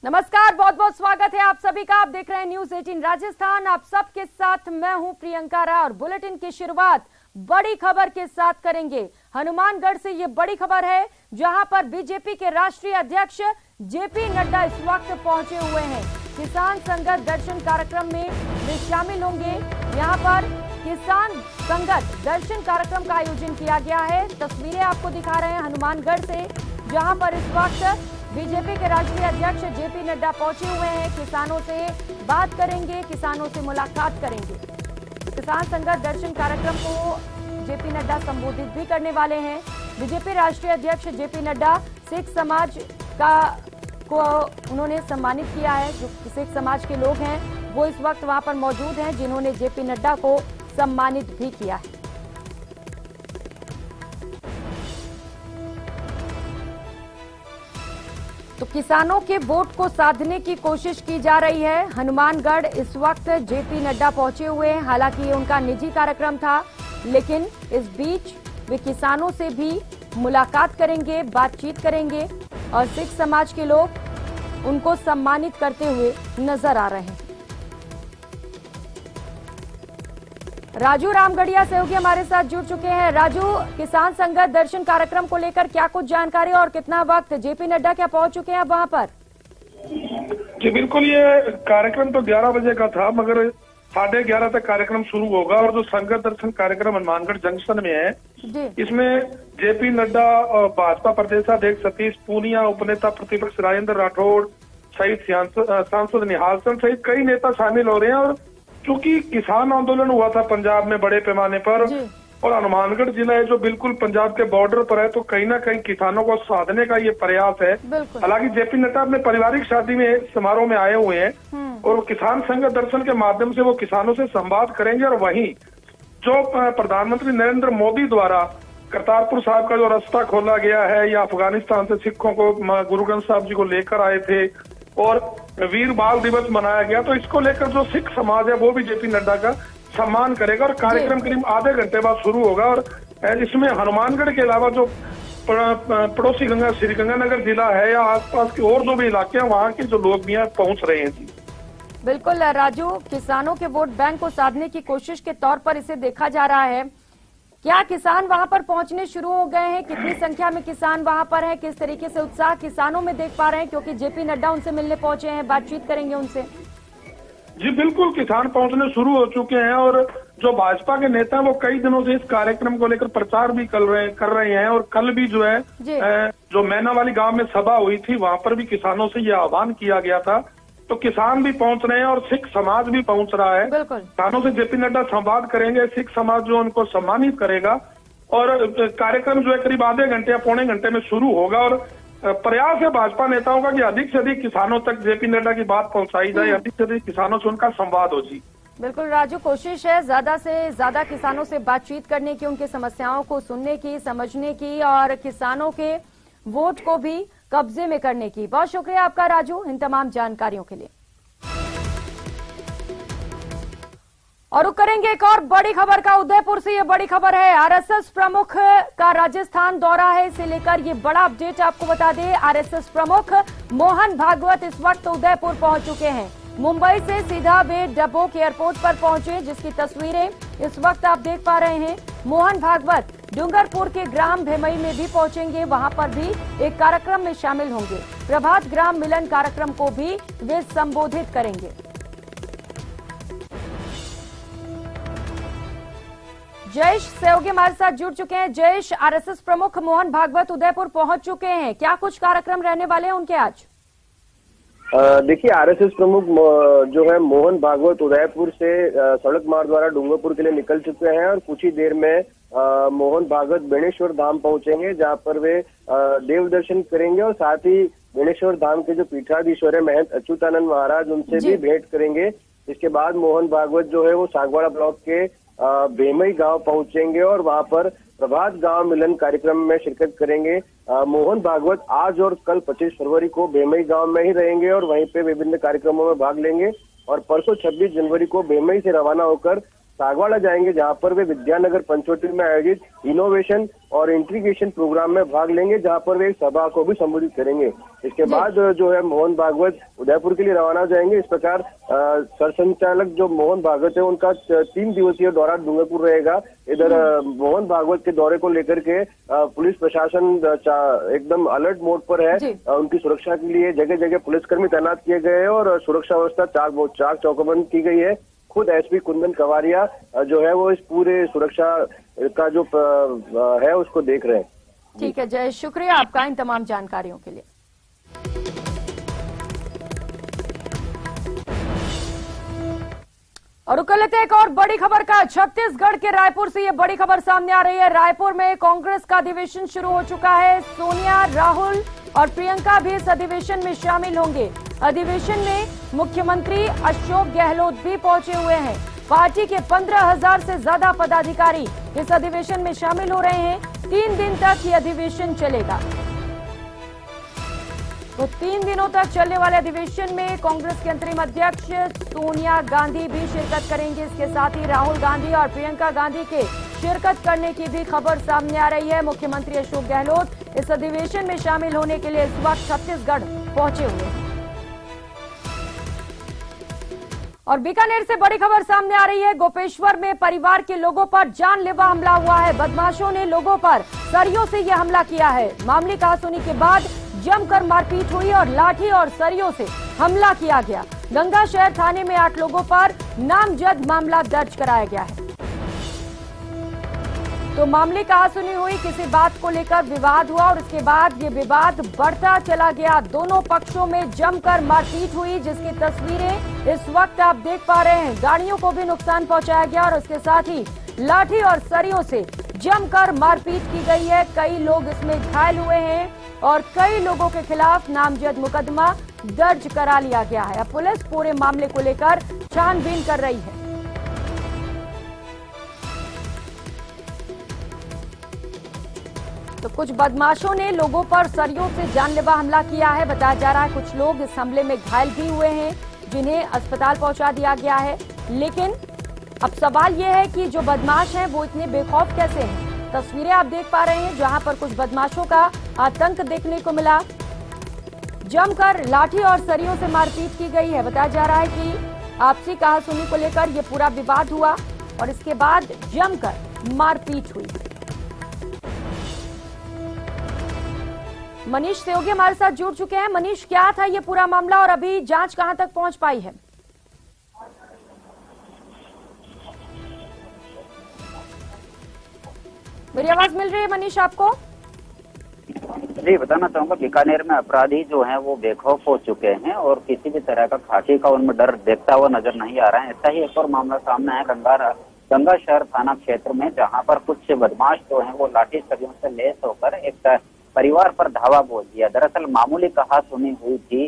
नमस्कार, बहुत बहुत स्वागत है आप सभी का। आप देख रहे हैं न्यूज 18 राजस्थान। आप सबके साथ मैं हूं प्रियंका राय और बुलेटिन की शुरुआत बड़ी खबर के साथ करेंगे। हनुमानगढ़ से ये बड़ी खबर है, जहां पर बीजेपी के राष्ट्रीय अध्यक्ष जेपी नड्डा इस वक्त पहुंचे हुए हैं। किसान संगत दर्शन कार्यक्रम में वे शामिल होंगे। यहां पर किसान संगत दर्शन कार्यक्रम का आयोजन किया गया है। तस्वीरें आपको दिखा रहे हैं हनुमानगढ़ से, जहां पर इस वक्त बीजेपी के राष्ट्रीय अध्यक्ष जेपी नड्डा पहुंचे हुए हैं। किसानों से बात करेंगे, किसानों से मुलाकात करेंगे। किसान संगत दर्शन कार्यक्रम को जेपी नड्डा संबोधित भी करने वाले हैं। बीजेपी राष्ट्रीय अध्यक्ष जेपी नड्डा सिख समाज को उन्होंने सम्मानित किया है। जो सिख समाज के लोग हैं वो इस वक्त वहां पर मौजूद हैं, जिन्होंने जेपी नड्डा को सम्मानित भी किया है। तो किसानों के वोट को साधने की कोशिश की जा रही है। हनुमानगढ़ इस वक्त जेपी नड्डा पहुंचे हुए हैं। हालांकि ये उनका निजी कार्यक्रम था, लेकिन इस बीच वे किसानों से भी मुलाकात करेंगे, बातचीत करेंगे और सिख समाज के लोग उनको सम्मानित करते हुए नजर आ रहे हैं। राजू रामगढ़िया सहयोगी हमारे साथ जुड़ चुके हैं। राजू, किसान संगत दर्शन कार्यक्रम को लेकर क्या कुछ जानकारी और कितना वक्त जेपी नड्डा क्या पहुंच चुके हैं अब वहां पर? जी बिल्कुल, ये कार्यक्रम तो 11 बजे का था, मगर 11:30 तक कार्यक्रम शुरू होगा। और जो संगत दर्शन कार्यक्रम हनुमानगढ़ जंक्शन में है, इसमें जेपी नड्डा और भाजपा प्रदेशाध्यक्ष सतीश पूनिया, उपनेता प्रतिपक्ष राजेंद्र राठौड़ सहित सांसद निहाल सिंह सहित कई नेता शामिल हो रहे हैं। और चूंकि किसान आंदोलन हुआ था पंजाब में बड़े पैमाने पर, और हनुमानगढ़ जिला है जो बिल्कुल पंजाब के बॉर्डर पर है, तो कहीं ना कहीं किसानों को साधने का ये प्रयास है। हालांकि जेपी नड्डा अपने पारिवारिक शादी में समारोह में आए हुए हैं और किसान संगत दर्शन के माध्यम से वो किसानों से संवाद करेंगे। और वहीं जो प्रधानमंत्री नरेंद्र मोदी द्वारा करतारपुर साहब का जो रास्ता खोला गया है, या अफगानिस्तान से सिखों को गुरु ग्रंथ साहब जी को लेकर आए थे और वीर बाल दिवस मनाया गया, तो इसको लेकर जो सिख समाज है वो भी जेपी नड्डा का सम्मान करेगा। और कार्यक्रम करीब आधे घंटे बाद शुरू होगा। और इसमें हनुमानगढ़ के अलावा जो पड़ोसी श्रीगंगानगर जिला है या आसपास के और जो भी इलाके हैं, वहाँ के जो लोग भी यहाँ पहुंच रहे हैं। जी बिल्कुल राजू, किसानों के वोट बैंक को साधने की कोशिश के तौर पर इसे देखा जा रहा है। क्या किसान वहां पर पहुंचने शुरू हो गए हैं? कितनी संख्या में किसान वहां पर हैं? किस तरीके से उत्साह किसानों में देख पा रहे हैं? क्योंकि जेपी नड्डा उनसे मिलने पहुंचे हैं, बातचीत करेंगे उनसे। जी बिल्कुल, किसान पहुंचने शुरू हो चुके हैं। और जो भाजपा के नेता हैं वो कई दिनों से इस कार्यक्रम को लेकर प्रचार भी कर रहे हैं। और कल भी जो है जो मैना वाली गांव में सभा हुई थी, वहां पर भी किसानों से ये आह्वान किया गया था। तो किसान भी पहुंच रहे हैं और सिख समाज भी पहुंच रहा है। किसानों से जेपी नड्डा संवाद करेंगे, सिख समाज जो उनको सम्मानित करेगा। और कार्यक्रम जो है करीब आधे घंटे या पौने घंटे में शुरू होगा। और प्रयास है भाजपा नेताओं का कि अधिक से अधिक किसानों तक जेपी नड्डा की बात पहुंचाई जाए, अधिक से अधिक किसानों से उनका संवाद हो। जी बिल्कुल राजू, कोशिश है ज्यादा से ज्यादा किसानों से बातचीत करने की, उनकी समस्याओं को सुनने की, समझने की और किसानों के वोट को भी कब्जे में करने की। बहुत शुक्रिया आपका राजू इन तमाम जानकारियों के लिए। और रुक करेंगे एक और बड़ी खबर का। उदयपुर से ये बड़ी खबर है, आरएसएस प्रमुख का राजस्थान दौरा है। इसे लेकर ये बड़ा अपडेट आपको बता दें। आरएसएस प्रमुख मोहन भागवत इस वक्त उदयपुर पहुंच चुके हैं। मुंबई से सीधा वे डबोक एयरपोर्ट पर पहुंचे, जिसकी तस्वीरें इस वक्त आप देख पा रहे हैं। मोहन भागवत डूंगरपुर के ग्राम भेमई में भी पहुंचेंगे, वहां पर भी एक कार्यक्रम में शामिल होंगे। प्रभात ग्राम मिलन कार्यक्रम को भी वे संबोधित करेंगे। जयेश सहयोगी हमारे साथ जुड़ चुके हैं। जयेश, आरएसएस प्रमुख मोहन भागवत उदयपुर पहुंच चुके हैं, क्या कुछ कार्यक्रम रहने वाले हैं उनके आज? देखिए, आरएसएस प्रमुख जो है मोहन भागवत उदयपुर से सड़क मार्ग द्वारा डूंगरपुर के लिए निकल चुके हैं। और कुछ ही देर में मोहन भागवत बेणेश्वर धाम पहुंचेंगे, जहां पर वे देव दर्शन करेंगे। और साथ ही बेणेश्वर धाम के जो पीठाधीश्वर है महंत अच्युतानंद महाराज, उनसे भी भेंट करेंगे। इसके बाद मोहन भागवत जो है वो सागवाड़ा ब्लॉक के भेमई गांव पहुंचेंगे और वहां पर प्रभात गांव मिलन कार्यक्रम में शिरकत करेंगे। मोहन भागवत आज और कल 25 फरवरी को भेमई गांव में ही रहेंगे और वहीं पे विभिन्न कार्यक्रमों में भाग लेंगे। और परसों 26 जनवरी को भेमई से रवाना होकर सागवाड़ा जाएंगे, जहां पर वे विद्यानगर पंचवटी में आयोजित इनोवेशन और इंटीग्रेशन प्रोग्राम में भाग लेंगे, जहां पर वे एक सभा को भी संबोधित करेंगे। इसके बाद जो है मोहन भागवत उदयपुर के लिए रवाना हो जाएंगे। इस प्रकार सरसंचालक जो मोहन भागवत है उनका 3 दिवसीय दौरा डूंगरपुर रहेगा। इधर मोहन भागवत के दौरे को लेकर के पुलिस प्रशासन एकदम अलर्ट मोड पर है। उनकी सुरक्षा के लिए जगह जगह पुलिसकर्मी तैनात किए गए हैं और सुरक्षा व्यवस्था चाक चौकबंद की गई है। खुद एसपी कुंदन कवारिया जो है वो इस पूरे सुरक्षा का जो है उसको देख रहे हैं। ठीक है जय, शुक्रिया आपका इन तमाम जानकारियों के लिए। और रुक लेते हैं एक और बड़ी खबर का। छत्तीसगढ़ के रायपुर से ये बड़ी खबर सामने आ रही है। रायपुर में कांग्रेस का अधिवेशन शुरू हो चुका है। सोनिया, राहुल और प्रियंका भी इस अधिवेशन में शामिल होंगे। अधिवेशन में मुख्यमंत्री अशोक गहलोत भी पहुंचे हुए हैं। पार्टी के 15,000 से ज्यादा पदाधिकारी इस अधिवेशन में शामिल हो रहे हैं। 3 दिन तक ये अधिवेशन चलेगा। तो 3 दिनों तक चलने वाले अधिवेशन में कांग्रेस के अंतरिम अध्यक्ष सोनिया गांधी भी शिरकत करेंगे। इसके साथ ही राहुल गांधी और प्रियंका गांधी के शिरकत करने की भी खबर सामने आ रही है। मुख्यमंत्री अशोक गहलोत इस अधिवेशन में शामिल होने के लिए इस वक्त छत्तीसगढ़ पहुंचे हुए हैं। और बीकानेर से बड़ी खबर सामने आ रही है। गोपेश्वर में परिवार के लोगों पर जानलेवा हमला हुआ है। बदमाशों ने लोगों पर सरियों से यह हमला किया है। मामले कहासुनी के बाद जमकर मारपीट हुई और लाठी और सरियों से हमला किया गया। गंगा शहर थाने में 8 लोगों पर नामजद मामला दर्ज कराया गया है। तो मामले कहासुनी हुई, किसी बात को लेकर विवाद हुआ और उसके बाद ये विवाद बढ़ता चला गया। दोनों पक्षों में जमकर मारपीट हुई, जिसकी तस्वीरें इस वक्त आप देख पा रहे हैं। गाड़ियों को भी नुकसान पहुंचाया गया और उसके साथ ही लाठी और सरियों से जमकर मारपीट की गई है। कई लोग इसमें घायल हुए हैं और कई लोगों के खिलाफ नामजद मुकदमा दर्ज करा लिया गया है। अब पुलिस पूरे मामले को लेकर छानबीन कर रही है। तो कुछ बदमाशों ने लोगों पर सरियों से जानलेवा हमला किया है। बताया जा रहा है कुछ लोग इस हमले में घायल भी हुए हैं, जिन्हें अस्पताल पहुंचा दिया गया है। लेकिन अब सवाल यह है कि जो बदमाश हैं वो इतने बेखौफ कैसे हैं। तस्वीरें आप देख पा रहे हैं जहां पर कुछ बदमाशों का आतंक देखने को मिला। जमकर लाठी और सरियों से मारपीट की गई है। बताया जा रहा है कि आपसी कहासुनी को लेकर यह पूरा विवाद हुआ और इसके बाद जमकर मारपीट हुई। मनीष सेयोगी हमारे साथ जुड़ चुके हैं। मनीष, क्या था ये पूरा मामला और अभी जांच कहां तक पहुंच पाई है? मेरी आवाज मिल रही है मनीष आपको? जी, बताना चाहूंगा बीकानेर में अपराधी जो हैं वो बेखौफ हो चुके हैं और किसी भी तरह का खाकी का उनमें डर देखता हुआ नजर नहीं आ रहा है। ऐसा ही एक और मामला सामने है गंगा शहर थाना क्षेत्र में, जहां पर कुछ बदमाश जो हैं वो लाठी सरियों से लैस होकर एक परिवार पर धावा बोल दिया। दरअसल मामूली कहासुनी हुई थी।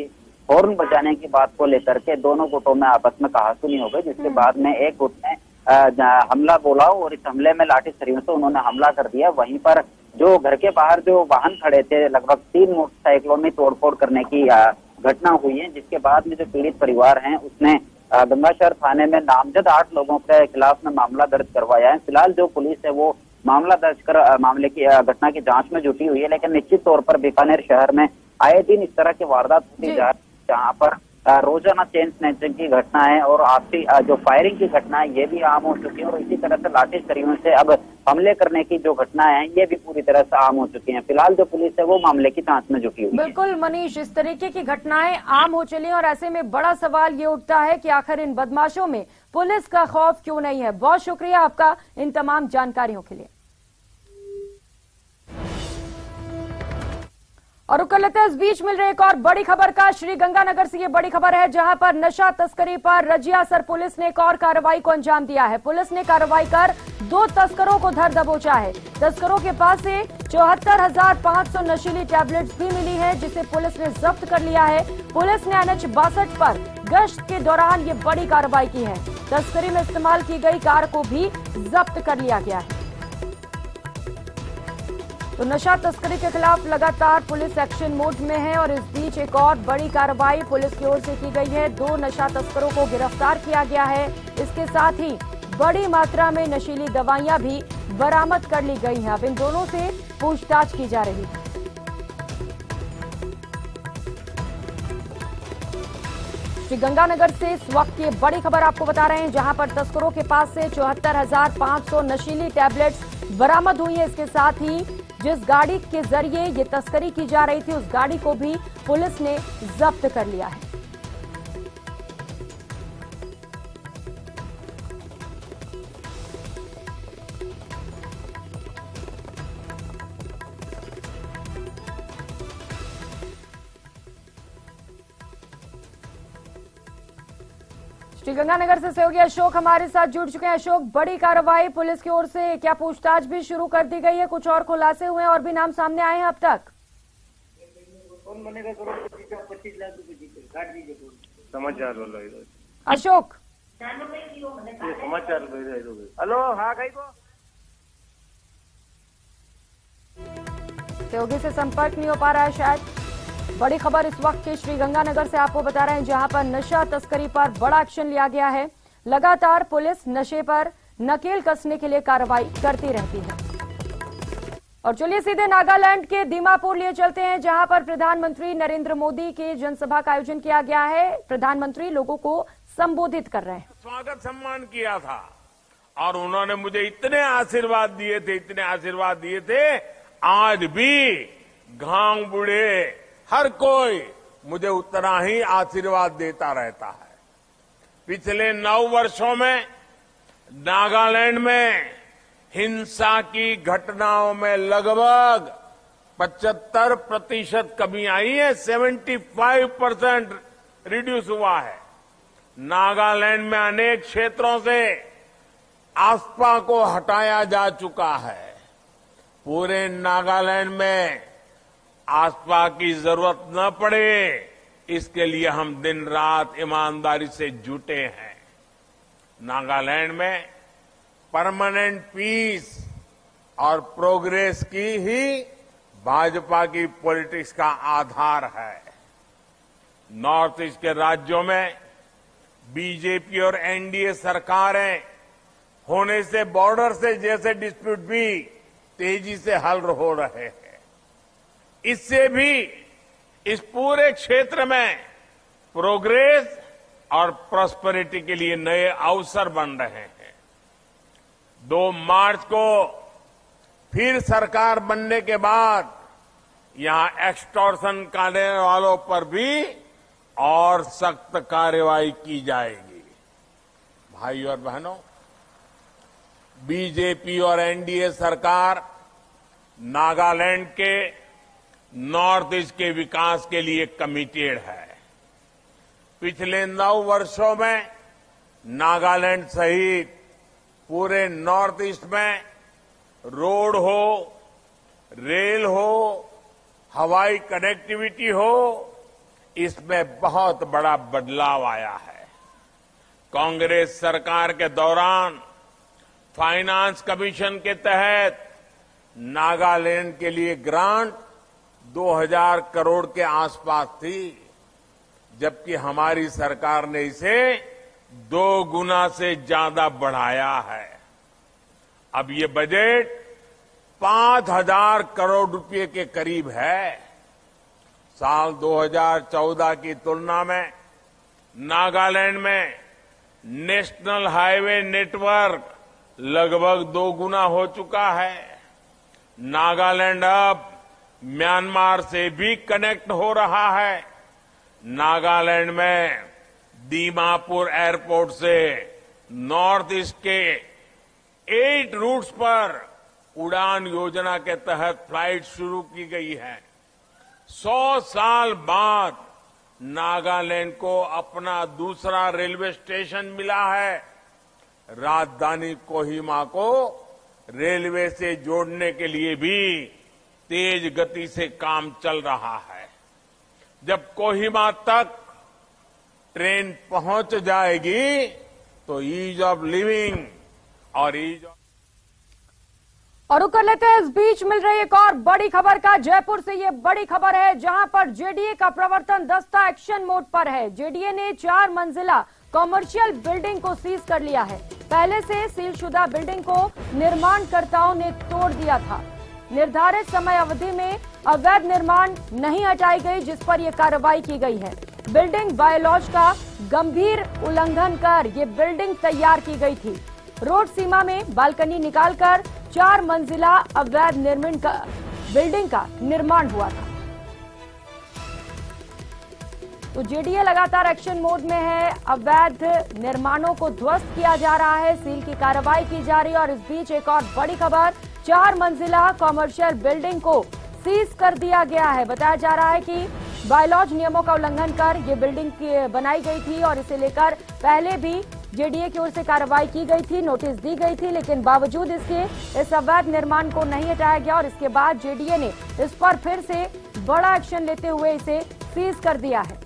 हॉर्न बजाने की बात को लेकर के दोनों गुटों में आपस में कहासुनी हो गई, जिसके बाद में एक गुट ने हमला बोला और इस हमले में लाठी सरियों से उन्होंने हमला कर दिया। वहीं पर जो घर के बाहर जो वाहन खड़े थे, लगभग 3 मोटरसाइकिलों में तोड़फोड़ करने की घटना हुई है, जिसके बाद में जो पीड़ित परिवार है उसने गंगा शहर थाने में नामजद 8 लोगों के खिलाफ में मामला दर्ज करवाया है। फिलहाल जो पुलिस है वो मामला दर्ज कर मामले की घटना की जांच में जुटी हुई है। लेकिन निश्चित तौर पर बीकानेर शहर में आए दिन इस तरह की वारदात होती जा रही है, जहाँ पर रोजाना चेन स्नैचिंग की घटना है और आपसी जो फायरिंग की घटना है ये भी आम हो चुकी है और इसी तरह से लाठी सरियों से अब हमले करने की जो घटनाएं हैं ये भी पूरी तरह से आम हो चुकी हैं। फिलहाल जो पुलिस है वो मामले की जांच में जुटी हुई है। बिल्कुल मनीष, इस तरीके की घटनाएं आम हो चली और ऐसे में बड़ा सवाल ये उठता है कि आखिर इन बदमाशों में पुलिस का खौफ क्यों नहीं है। बहुत शुक्रिया आपका इन तमाम जानकारियों के लिए। और रुक लेते हैं इस बीच मिल रही एक और बड़ी खबर का। श्री गंगानगर से ये बड़ी खबर है, जहां पर नशा तस्करी पर रजियासर पुलिस ने एक और कार्रवाई को अंजाम दिया है। पुलिस ने कार्रवाई कर 2 तस्करों को धर दबोचा है। तस्करों के पास से 74,500 नशीली टैबलेट्स भी मिली है, जिसे पुलिस ने जब्त कर लिया है। पुलिस ने NH 62 पर गश्त के दौरान ये बड़ी कार्रवाई की है। तस्करी में इस्तेमाल की गई कार को भी जब्त कर लिया गया है। तो नशा तस्करी के खिलाफ लगातार पुलिस एक्शन मोड में है और इस बीच एक और बड़ी कार्रवाई पुलिस की ओर से की गई है। 2 नशा तस्करों को गिरफ्तार किया गया है। इसके साथ ही बड़ी मात्रा में नशीली दवाइयां भी बरामद कर ली गई हैं। अब इन दोनों से पूछताछ की जा रही है। श्रीगंगानगर से इस वक्त की बड़ी खबर आपको बता रहे हैं, जहां पर तस्करों के पास से 74,500 नशीली टैबलेट्स बरामद हुई है। इसके साथ ही जिस गाड़ी के जरिए ये तस्करी की जा रही थी, उस गाड़ी को भी पुलिस ने जब्त कर लिया है। श्रीगंगानगर से सहयोगी अशोक हमारे साथ जुड़ चुके हैं। अशोक, बड़ी कार्रवाई पुलिस की ओर से, क्या पूछताछ भी शुरू कर दी गई है? कुछ और खुलासे हुए हैं और भी नाम सामने आए हैं अब तक? समाचार अशोक, समाचार हेलो, हाँ कहीं को सहयोगी से संपर्क नहीं हो पा रहा है शायद। बड़ी खबर इस वक्त के श्रीगंगानगर से आपको बता रहे हैं, जहां पर नशा तस्करी पर बड़ा एक्शन लिया गया है। लगातार पुलिस नशे पर नकेल कसने के लिए कार्रवाई करती रहती है। और चलिए सीधे नागालैंड के दीमापुर लिए चलते हैं, जहां पर प्रधानमंत्री नरेंद्र मोदी की जनसभा का आयोजन किया गया है। प्रधानमंत्री लोगों को संबोधित कर रहे हैं। स्वागत सम्मान किया था और उन्होंने मुझे इतने आशीर्वाद दिए थे। आज भी गांव बूढ़े हर कोई मुझे उतना ही आशीर्वाद देता रहता है। पिछले 9 वर्षों में नागालैंड में हिंसा की घटनाओं में लगभग 75% कमी आई है। 75% रिड्यूस हुआ है। नागालैंड में अनेक क्षेत्रों से आस्पा को हटाया जा चुका है। पूरे नागालैंड में आस्पा की जरूरत न पड़े, इसके लिए हम दिन रात ईमानदारी से जुटे हैं। नागालैंड में परमानेंट पीस और प्रोग्रेस की ही भाजपा की पॉलिटिक्स का आधार है। नॉर्थ ईस्ट के राज्यों में बीजेपी और एनडीए सरकारें होने से बॉर्डर से जैसे डिस्प्यूट भी तेजी से हल हो रहे हैं। इससे भी इस पूरे क्षेत्र में प्रोग्रेस और प्रॉस्पेरिटी के लिए नए अवसर बन रहे हैं। 2 मार्च को फिर सरकार बनने के बाद यहां एक्सटॉर्शन करने वालों पर भी और सख्त कार्रवाई की जाएगी। भाइयों और बहनों, बीजेपी और एनडीए सरकार नागालैंड के नॉर्थ ईस्ट के विकास के लिए कमिटेड है। पिछले 9 वर्षों में नागालैंड सहित पूरे नॉर्थ ईस्ट में रोड हो, रेल हो, हवाई कनेक्टिविटी हो, इसमें बहुत बड़ा बदलाव आया है। कांग्रेस सरकार के दौरान फाइनेंस कमीशन के तहत नागालैंड के लिए ग्रांट 2000 करोड़ के आसपास थी, जबकि हमारी सरकार ने इसे 2 गुना से ज्यादा बढ़ाया है। अब ये बजट 5000 करोड़ रुपए के करीब है। साल 2014 की तुलना में नागालैंड में नेशनल हाईवे नेटवर्क लगभग 2 गुना हो चुका है। नागालैंड अब म्यांमार से भी कनेक्ट हो रहा है। नागालैंड में दीमापुर एयरपोर्ट से नॉर्थ ईस्ट के 8 रूट्स पर उड़ान योजना के तहत फ्लाइट शुरू की गई है। 100 साल बाद नागालैंड को अपना दूसरा रेलवे स्टेशन मिला है। राजधानी कोहिमा को रेलवे से जोड़ने के लिए भी तेज गति से काम चल रहा है। जब कोहिमा तक ट्रेन पहुंच जाएगी तो ईज ऑफ लिविंग और ईज ऑफ और रुक कर लेते हैं इस बीच मिल रही एक और बड़ी खबर का। जयपुर से ये बड़ी खबर है, जहां पर जेडीए का प्रवर्तन दस्ता एक्शन मोड पर है। जेडीए ने 4 मंजिला कॉमर्शियल बिल्डिंग को सीज कर लिया है। पहले से सीलशुदा बिल्डिंग को निर्माणकर्ताओं ने तोड़ दिया था। निर्धारित समय अवधि में अवैध निर्माण नहीं हटाई गई, जिस पर यह कार्रवाई की गई है। बिल्डिंग बायलॉज का गंभीर उल्लंघन कर ये बिल्डिंग तैयार की गई थी। रोड सीमा में बालकनी निकालकर 4 मंजिला अवैध निर्माण का बिल्डिंग का निर्माण हुआ था। तो जेडीए लगातार एक्शन मोड में है। अवैध निर्माणों को ध्वस्त किया जा रहा है, सील की कार्रवाई की जा रही है। और इस बीच एक और बड़ी खबर, 4 मंजिला कॉमर्शियल बिल्डिंग को सीज कर दिया गया है। बताया जा रहा है कि बायलॉज नियमों का उल्लंघन कर ये बिल्डिंग बनाई गई थी और इसे लेकर पहले भी जेडीए की ओर से कार्रवाई की गई थी, नोटिस दी गई थी, लेकिन बावजूद इसके इस अवैध निर्माण को नहीं हटाया गया और इसके बाद जेडीए ने इस पर फिर से बड़ा एक्शन लेते हुए इसे सीज कर दिया है।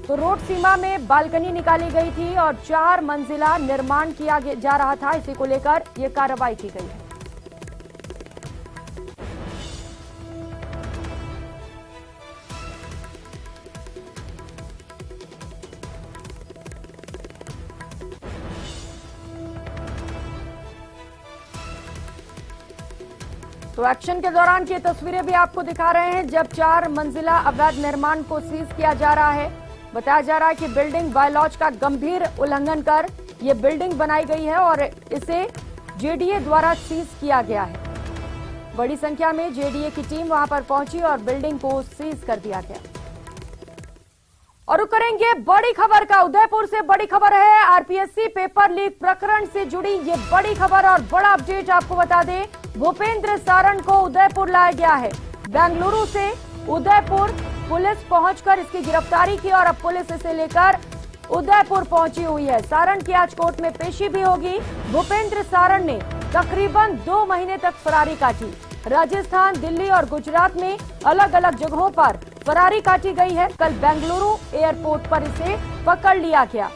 तो रोड सीमा में बालकनी निकाली गई थी और 4 मंजिला निर्माण किया जा रहा था। इसी को लेकर यह कार्रवाई की गई है। तो एक्शन के दौरान की तस्वीरें भी आपको दिखा रहे हैं, जब 4 मंजिला अवैध निर्माण को सीज किया जा रहा है। बताया जा रहा है कि बिल्डिंग बायलॉज का गंभीर उल्लंघन कर ये बिल्डिंग बनाई गई है और इसे जेडीए द्वारा सीज किया गया है। बड़ी संख्या में जेडीए की टीम वहां पर पहुंची और बिल्डिंग को सीज कर दिया गया। और करेंगे बड़ी खबर का, उदयपुर से बड़ी खबर है। आरपीएससी पेपर लीक प्रकरण से जुड़ी ये बड़ी खबर और बड़ा अपडेट आपको बता दें, भूपेंद्र सारण को उदयपुर लाया गया है। बेंगलुरु से उदयपुर पुलिस पहुंचकर इसकी गिरफ्तारी की और अब पुलिस इसे लेकर उदयपुर पहुंची हुई है। सारण की आज कोर्ट में पेशी भी होगी। भूपेंद्र सारण ने तकरीबन 2 महीने तक फरारी काटी। राजस्थान, दिल्ली और गुजरात में अलग अलग जगहों पर फरारी काटी गई है। कल बेंगलुरु एयरपोर्ट पर इसे पकड़ लिया गया।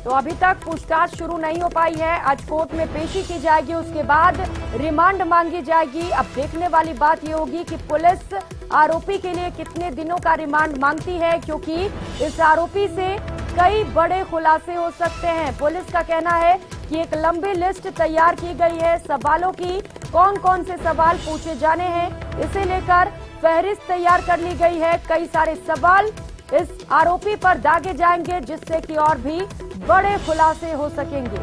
तो अभी तक पूछताछ शुरू नहीं हो पाई है। आज कोर्ट में पेशी की जाएगी, उसके बाद रिमांड मांगी जाएगी। अब देखने वाली बात यह होगी कि पुलिस आरोपी के लिए कितने दिनों का रिमांड मांगती है, क्योंकि इस आरोपी से कई बड़े खुलासे हो सकते हैं। पुलिस का कहना है कि एक लंबी लिस्ट तैयार की गई है सवालों की, कौन कौन से सवाल पूछे जाने हैं, इसे लेकर फहरिस्त तैयार कर ली गई है। कई सारे सवाल इस आरोपी पर दागे जाएंगे, जिससे कि और भी बड़े खुलासे हो सकेंगे।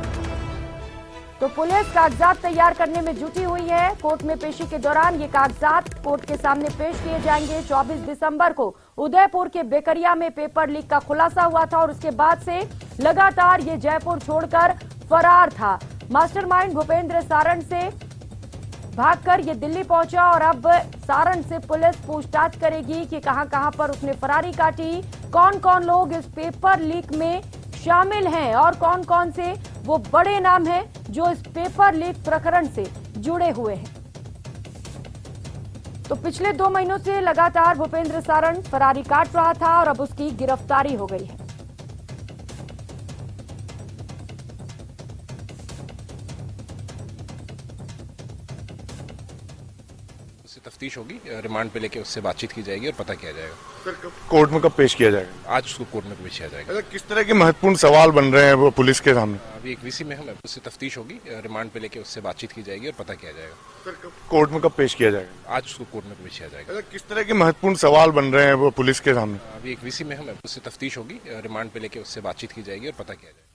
तो पुलिस कागजात तैयार करने में जुटी हुई है। कोर्ट में पेशी के दौरान ये कागजात कोर्ट के सामने पेश किए जाएंगे। 24 दिसंबर को उदयपुर के बेकरिया में पेपर लीक का खुलासा हुआ था और उसके बाद से लगातार ये जयपुर छोड़कर फरार था। मास्टरमाइंड भूपेंद्र सारण से भागकर ये दिल्ली पहुंचा और अब सारण से पुलिस पूछताछ करेगी कि कहां-कहां पर उसने फरारी काटी, कौन कौन लोग इस पेपर लीक में शामिल हैं और कौन कौन से वो बड़े नाम हैं जो इस पेपर लीक प्रकरण से जुड़े हुए हैं। तो पिछले 2 महीनों से लगातार भूपेंद्र सारण फरारी काट रहा था और अब उसकी गिरफ्तारी हो गई है। तफ्तीश होगी, रिमांड पे लेके उससे बातचीत की जाएगी और पता किया जाएगा। सर कोर्ट में कब पेश किया जाएगा? आज उसको कोर्ट में पेश किया जाएगा। अच्छा, किस तरह के महत्वपूर्ण सवाल बन रहे हैं वो पुलिस के सामने? अभी एक वीसी में हम उससे तफ्तीश होगी, रिमांड पे लेके उससे बातचीत की जाएगी और पता किया जाएगा। सर कोर्ट में कब पेश किया जाएगा? आज उसको कोर्ट में पेश किया जाएगा। अच्छा, किस तरह के महत्वपूर्ण सवाल बन रहे हैं वो पुलिस के सामने? अभी एक वीसी में हम उससे तफ्तीश होगी, रिमांड पे लेके उससे बातचीत की जाएगी और पता किया जाएगा।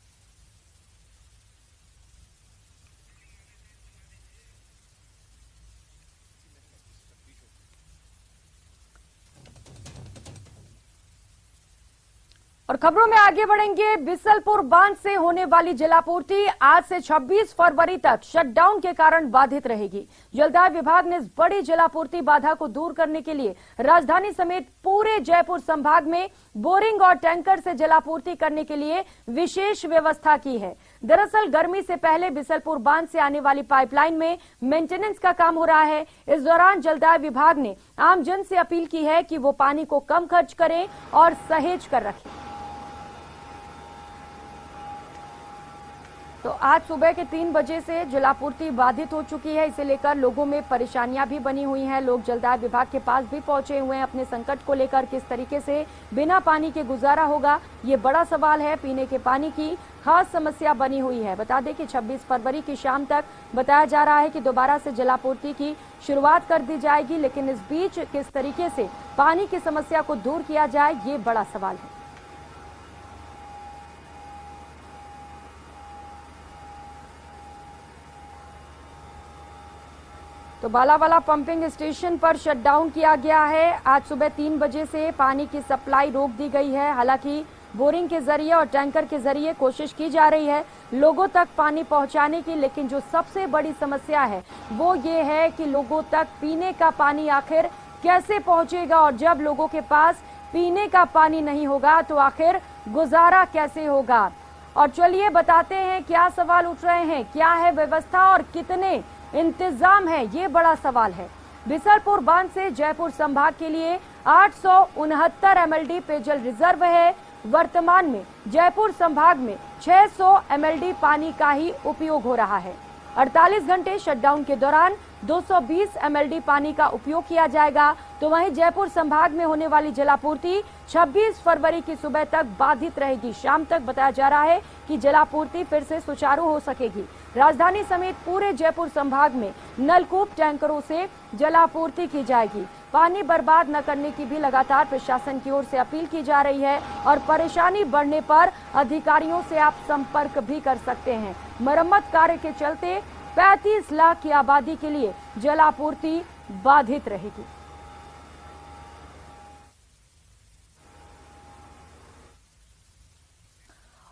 और खबरों में आगे बढ़ेंगे। बिसलपुर बांध से होने वाली जलापूर्ति आज से 26 फरवरी तक शटडाउन के कारण बाधित रहेगी। जलदाय विभाग ने इस बड़ी जलापूर्ति बाधा को दूर करने के लिए राजधानी समेत पूरे जयपुर संभाग में बोरिंग और टैंकर से जलापूर्ति करने के लिए विशेष व्यवस्था की है। दरअसल गर्मी से पहले बिसलपुर बांध से आने वाली पाइपलाइन में मेंटेनेंस का काम हो रहा है। इस दौरान जलदाय विभाग ने आमजन से अपील की है कि वो पानी को कम खर्च करें और सहेज कर रखें। तो आज सुबह के 3 बजे से जलापूर्ति बाधित हो चुकी है। इसे लेकर लोगों में परेशानियां भी बनी हुई हैं। लोग जलदाय विभाग के पास भी पहुंचे हुए हैं अपने संकट को लेकर। किस तरीके से बिना पानी के गुजारा होगा, ये बड़ा सवाल है। पीने के पानी की खास समस्या बनी हुई है। बता दें कि 26 फरवरी की शाम तक बताया जा रहा है कि दोबारा से जलापूर्ति की शुरुआत कर दी जाएगी, लेकिन इस बीच किस तरीके से पानी की समस्या को दूर किया जाए, ये बड़ा सवाल है। तो बालावाला पंपिंग स्टेशन पर शटडाउन किया गया है। आज सुबह 3 बजे से पानी की सप्लाई रोक दी गई है। हालांकि बोरिंग के जरिए और टैंकर के जरिए कोशिश की जा रही है लोगों तक पानी पहुंचाने की, लेकिन जो सबसे बड़ी समस्या है वो ये है कि लोगों तक पीने का पानी आखिर कैसे पहुंचेगा, और जब लोगों के पास पीने का पानी नहीं होगा तो आखिर गुजारा कैसे होगा। और चलिए बताते हैं क्या सवाल उठ रहे हैं, क्या है व्यवस्था और कितने इंतजाम है, ये बड़ा सवाल है। बिसलपुर बांध से जयपुर संभाग के लिए 869 MLD पेयजल रिजर्व है। वर्तमान में जयपुर संभाग में 600 MLD पानी का ही उपयोग हो रहा है। 48 घंटे शटडाउन के दौरान 220 MLD पानी का उपयोग किया जाएगा। तो वहीं जयपुर संभाग में होने वाली जलापूर्ति 26 फरवरी की सुबह तक बाधित रहेगी। शाम तक बताया जा रहा है कि जलापूर्ति फिर से सुचारू हो सकेगी। राजधानी समेत पूरे जयपुर संभाग में नलकूप टैंकरों से जलापूर्ति की जाएगी। पानी बर्बाद न करने की भी लगातार प्रशासन की ओर से अपील की जा रही है, और परेशानी बढ़ने पर अधिकारियों से आप संपर्क भी कर सकते हैं। मरम्मत कार्य के चलते 35 लाख की आबादी के लिए जलापूर्ति बाधित रहेगी।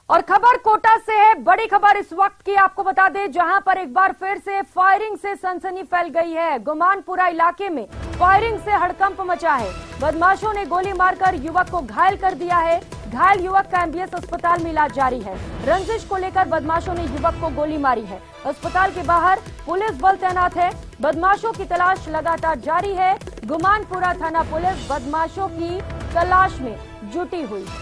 और खबर कोटा से है। बड़ी खबर इस वक्त की आपको बता दें, जहां पर एक बार फिर से फायरिंग से सनसनी फैल गई है। गुमानपुरा इलाके में फायरिंग से हड़कंप मचा है। बदमाशों ने गोली मारकर युवक को घायल कर दिया है। घायल युवक का MBS अस्पताल में इलाज जारी है। रंजिश को लेकर बदमाशों ने युवक को गोली मारी है। अस्पताल के बाहर पुलिस बल तैनात है। बदमाशों की तलाश लगातार जारी है। गुमानपुरा थाना पुलिस बदमाशों की तलाश में जुटी हुई है।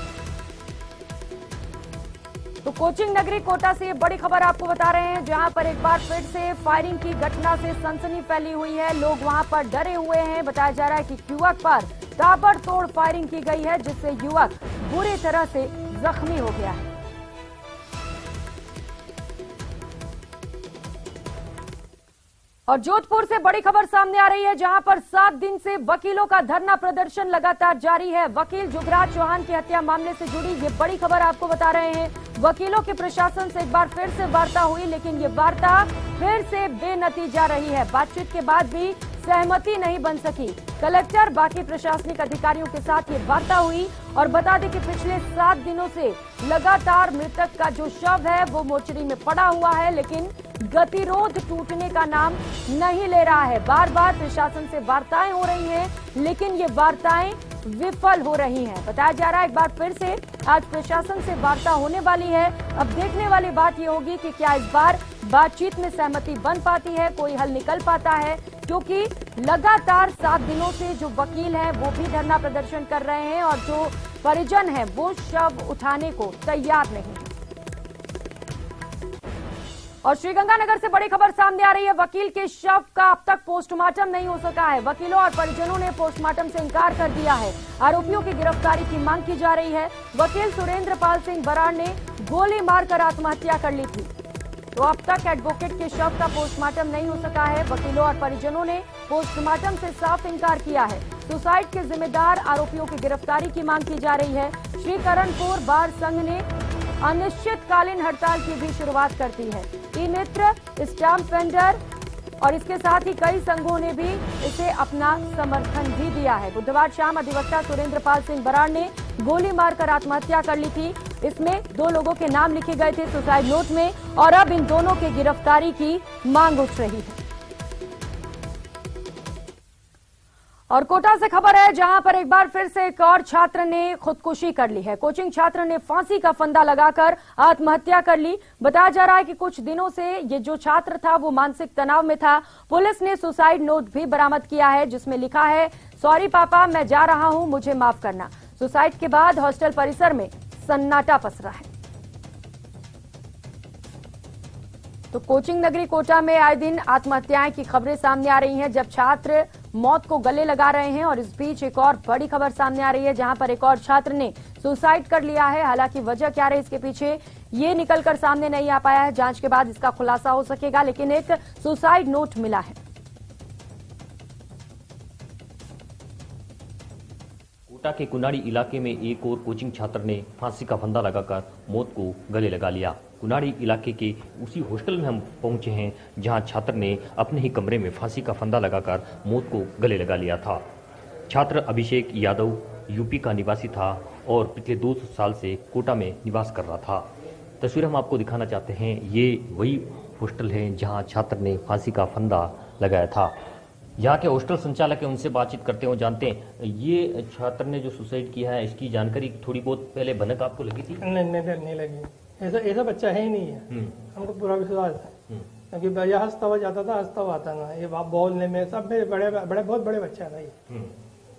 तो कोचिंग नगरी कोटा से ये बड़ी खबर आपको बता रहे हैं, जहां पर एक बार फिर से फायरिंग की घटना से सनसनी फैली हुई है। लोग वहां पर डरे हुए हैं। बताया जा रहा है कि युवक पर ताबड़तोड़ फायरिंग की गई है, जिससे युवक बुरी तरह से जख्मी हो गया है। और जोधपुर से बड़ी खबर सामने आ रही है, जहां पर 7 दिन से वकीलों का धरना प्रदर्शन लगातार जारी है। वकील जुगराज चौहान की हत्या मामले से जुड़ी ये बड़ी खबर आपको बता रहे हैं। वकीलों के प्रशासन से एक बार फिर से वार्ता हुई, लेकिन ये वार्ता फिर से बेनतीजा रही है। बातचीत के बाद भी सहमति नहीं बन सकी। कलेक्टर बाकी प्रशासनिक अधिकारियों के साथ ये वार्ता हुई। और बता दें कि पिछले 7 दिनों से लगातार मृतक का जो शव है वो मोर्चरी में पड़ा हुआ है, लेकिन गतिरोध टूटने का नाम नहीं ले रहा है। बार बार प्रशासन से वार्ताएं हो रही हैं, लेकिन ये वार्ताएं विफल हो रही हैं। बताया जा रहा है एक बार फिर से आज प्रशासन से वार्ता होने वाली है। अब देखने वाली बात ये होगी कि क्या इस बार बातचीत में सहमति बन पाती है, कोई हल निकल पाता है, क्योंकि लगातार 7 दिनों से जो वकील हैं वो भी धरना प्रदर्शन कर रहे हैं और जो परिजन हैं वो शव उठाने को तैयार नहीं है। और श्रीगंगानगर से बड़ी खबर सामने आ रही है। वकील के शव का अब तक पोस्टमार्टम नहीं हो सका है। वकीलों और परिजनों ने पोस्टमार्टम से इनकार कर दिया है। आरोपियों की गिरफ्तारी की मांग की जा रही है। वकील सुरेंद्र पाल सिंह बराड़ ने गोली मारकर आत्महत्या कर ली थी, तो अब तक एडवोकेट के शव का पोस्टमार्टम नहीं हो सका है। वकीलों और परिजनों ने पोस्टमार्टम से साफ इनकार किया है। सुसाइड के जिम्मेदार आरोपियों की गिरफ्तारी की मांग की जा रही है। श्रीकरणपुर बार संघ ने अनिश्चितकालीन हड़ताल की भी शुरुआत कर दी है। ई मित्र, स्टैम्प वेंडर और इसके साथ ही कई संघों ने भी इसे अपना समर्थन भी दिया है। बुधवार शाम अधिवक्ता सुरेंद्र पाल सिंह बराड़ ने गोली मारकर आत्महत्या कर ली थी। इसमें 2 लोगों के नाम लिखे गए थे सुसाइड नोट में, और अब इन दोनों की गिरफ्तारी की मांग उठ रही है। और कोटा से खबर है, जहां पर एक बार फिर से एक और छात्र ने खुदकुशी कर ली है। कोचिंग छात्र ने फांसी का फंदा लगाकर आत्महत्या कर ली। बताया जा रहा है कि कुछ दिनों से ये जो छात्र था वो मानसिक तनाव में था। पुलिस ने सुसाइड नोट भी बरामद किया है, जिसमें लिखा है, सॉरी पापा, मैं जा रहा हूं, मुझे माफ करना। सुसाइड के बाद हॉस्टल परिसर में सन्नाटा पसरा है। तो कोचिंग नगरी कोटा में आए दिन आत्महत्याएं की खबरें सामने आ रही हैं, जब छात्र मौत को गले लगा रहे हैं। और इस बीच एक और बड़ी खबर सामने आ रही है, जहां पर एक और छात्र ने सुसाइड कर लिया है। हालांकि वजह क्या रही इसके पीछे ये निकलकर सामने नहीं आ पाया है। जांच के बाद इसका खुलासा हो सकेगा, लेकिन एक सुसाइड नोट मिला है। कोटा के कुनाड़ी इलाके में एक और कोचिंग छात्र ने फांसी का फंदा लगाकर मौत को गले लगा लिया। कुनाड़ी इलाके के उसी हॉस्टल में हम पहुंचे हैं, जहां छात्र ने अपने ही कमरे में फांसी का फंदा लगाकर मौत को गले लगा लिया था। छात्र अभिषेक यादव यूपी का निवासी था और पिछले 2 साल से कोटा में निवास कर रहा था। तस्वीर हम आपको दिखाना चाहते हैं। ये वही हॉस्टल है जहां छात्र ने फांसी का फंदा लगाया था। यहाँ के हॉस्टल संचालक है, उनसे बातचीत करते हैं, जानते हैं ये छात्र ने जो सुसाइड किया है इसकी जानकारी थोड़ी बहुत पहले भनक आपको लगी थी? नहीं लगी। ऐसा बच्चा है ही नहीं है, हमको पूरा विश्वास है। क्योंकि भैया हंसता हुआ जाता था, हंसता हुआ आता ना, ये बाप बोलने में सब में बहुत बड़े बच्चा था ये।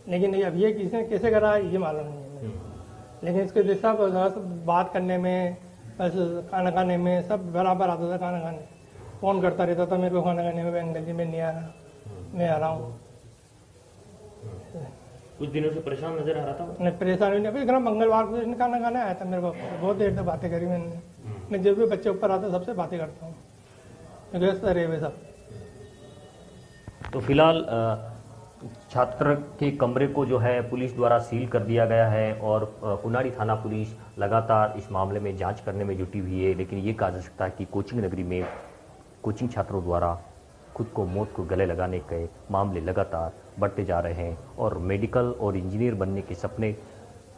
लेकिन अब ये किसने कैसे करा ये मालूम नहीं है। लेकिन इसके दिशा बात करने में, बस खाना खाने में सब बराबर आता था। खाना खाने फोन करता रहता था मेरे को, खाना खाने में अंकल मैं नहीं आ रहा, मैं आ रहा हूँ। कुछ दिनों से परेशान नजर आ रहा था? नहीं परेशान नहीं, अभी मंगलवार को इसने खाना खाने आया था मेरे को, बहुत देर तक बातें करी मैंने। मैं जब भी बच्चे ऊपर आता सबसे बातें करता हूँ, व्यस्त रहे हुए सब। तो फिलहाल छात्र के कमरे को जो है पुलिस द्वारा सील कर दिया गया है और कुनाड़ी थाना पुलिस लगातार इस मामले में जांच करने में जुटी हुई है। लेकिन ये कहा जा सकता है कि कोचिंग नगरी में कोचिंग छात्रों द्वारा खुद को मौत को गले लगाने के मामले लगातार बढ़ते जा रहे हैं और मेडिकल और इंजीनियर बनने के सपने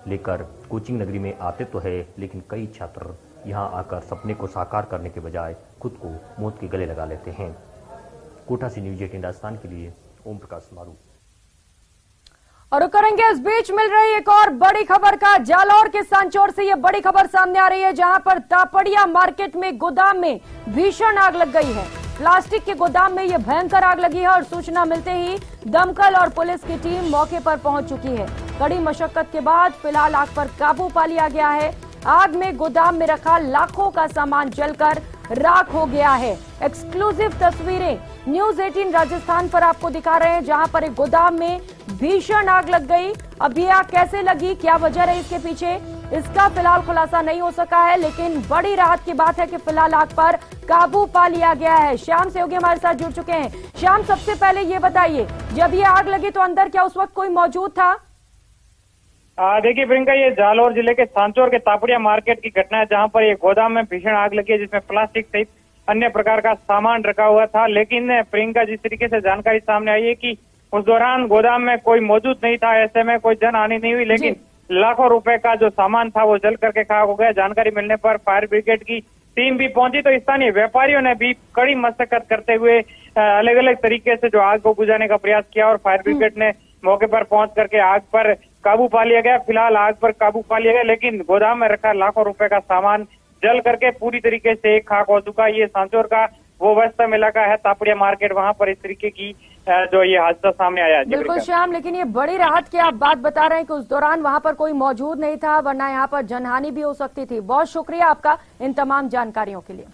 लेकर कोचिंग नगरी में आते तो है, लेकिन कई छात्र यहां आकर सपने को साकार करने के बजाय खुद को मौत के गले लगा लेते हैं। कोटा से न्यूज़ 18 राजस्थान के लिए ओम प्रकाश मारू। और करेंगे इस बीच मिल रही एक और बड़ी खबर का। जालौर के सांचौर से ये बड़ी खबर सामने आ रही है, जहां पर तापड़िया मार्केट में गोदाम में भीषण आग लग गई है। प्लास्टिक के गोदाम में ये भयंकर आग लगी है और सूचना मिलते ही दमकल और पुलिस की टीम मौके पर पहुंच चुकी है। कड़ी मशक्कत के बाद फिलहाल आग पर काबू पा लिया गया है। आग में गोदाम में रखा लाखों का सामान जलकर राख हो गया है। एक्सक्लूसिव तस्वीरें न्यूज़ 18 राजस्थान पर आपको दिखा रहे हैं, जहां पर एक गोदाम में भीषण आग लग गई। अब ये आग कैसे लगी, क्या वजह रही इसके पीछे, इसका फिलहाल खुलासा नहीं हो सका है। लेकिन बड़ी राहत की बात है कि फिलहाल आग पर काबू पा लिया गया है। श्याम सहयोगी हमारे साथ जुड़ चुके हैं। श्याम, सबसे पहले ये बताइए, जब ये आग लगी तो अंदर क्या उस वक्त कोई मौजूद था? देखिए प्रियंका, ये जालौर जिले के सांचौर के तापड़िया मार्केट की घटना है, जहां पर ये गोदाम में भीषण आग लगी है, जिसमें प्लास्टिक सहित अन्य प्रकार का सामान रखा हुआ था। लेकिन प्रियंका, जिस तरीके से जानकारी सामने आई है कि उस दौरान गोदाम में कोई मौजूद नहीं था, ऐसे में कोई जनहानि नहीं हुई, लेकिन लाखों रुपए का जो सामान था वो जल करके खाक हो गया। जानकारी मिलने पर फायर ब्रिगेड की टीम भी पहुंची, तो स्थानीय व्यापारियों ने भी कड़ी मशक्कत करते हुए अलग अलग तरीके से जो आग को बुझाने का प्रयास किया और फायर ब्रिगेड ने मौके पर पहुंच करके आग पर काबू पा लिया गया। फिलहाल आग पर काबू पा लिया गया, लेकिन गोदाम में रखा लाखों रुपए का सामान जल करके पूरी तरीके से खाक हो चुका। ये सांचौर का वो व्यस्तम इलाका है तापड़िया मार्केट, वहां पर इस तरीके की जो ये हादसा सामने आया है। बिल्कुल श्याम, लेकिन ये बड़ी राहत की आप बात बता रहे हैं कि उस दौरान वहां पर कोई मौजूद नहीं था, वरना यहाँ पर जनहानि भी हो सकती थी। बहुत शुक्रिया आपका इन तमाम जानकारियों के लिए।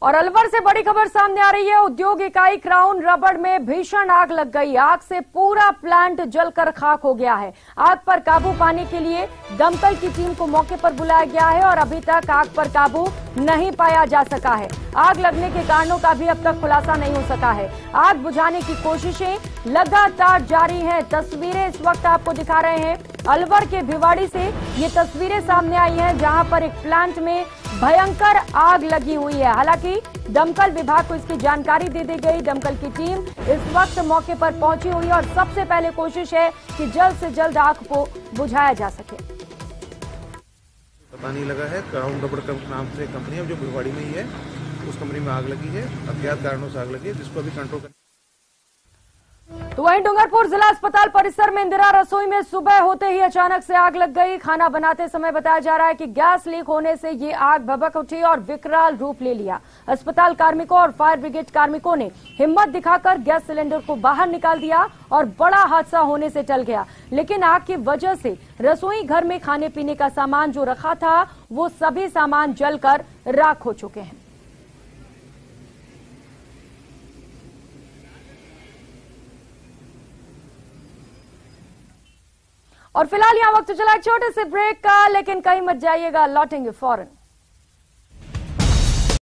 और अलवर से बड़ी खबर सामने आ रही है। उद्योग इकाई क्राउन रबड़ में भीषण आग लग गई। आग से पूरा प्लांट जलकर खाक हो गया है। आग पर काबू पाने के लिए दमकल की टीम को मौके पर बुलाया गया है और अभी तक आग पर काबू नहीं पाया जा सका है। आग लगने के कारणों का भी अब तक खुलासा नहीं हो सका है। आग बुझाने की कोशिशें लगातार जारी हैं। तस्वीरें इस वक्त आपको दिखा रहे हैं। अलवर के भिवाड़ी से ये तस्वीरें सामने आई हैं, जहां पर एक प्लांट में भयंकर आग लगी हुई है। हालांकि दमकल विभाग को इसकी जानकारी दे दी गई। दमकल की टीम इस वक्त मौके पर पहुंची हुई है और सबसे पहले कोशिश है कि जल्द से जल्द आग को बुझाया जा सके। पता नहीं लगा है, क्राउन रबड़ का नाम से कंपनी है जो भिवाड़ी में ही है, उस कंपनी में आग लगी है। अज्ञात कारणों से आग लगी है, जिसको अभी कंट्रोल तो वहीं डूंगरपुर जिला अस्पताल परिसर में इंदिरा रसोई में सुबह होते ही अचानक से आग लग गई। खाना बनाते समय बताया जा रहा है कि गैस लीक होने से ये आग भभक उठी और विकराल रूप ले लिया। अस्पताल कार्मिकों और फायर ब्रिगेड कार्मिकों ने हिम्मत दिखाकर गैस सिलेंडर को बाहर निकाल दिया और बड़ा हादसा होने से टल गया। लेकिन आग की वजह से रसोई घर में खाने पीने का सामान जो रखा था वो सभी सामान जलकर राख हो चुके हैं। और फिलहाल यहाँ वक्त चला एक छोटे से ब्रेक का, लेकिन कहीं मत जाइएगा, लौटेंगे फौरन।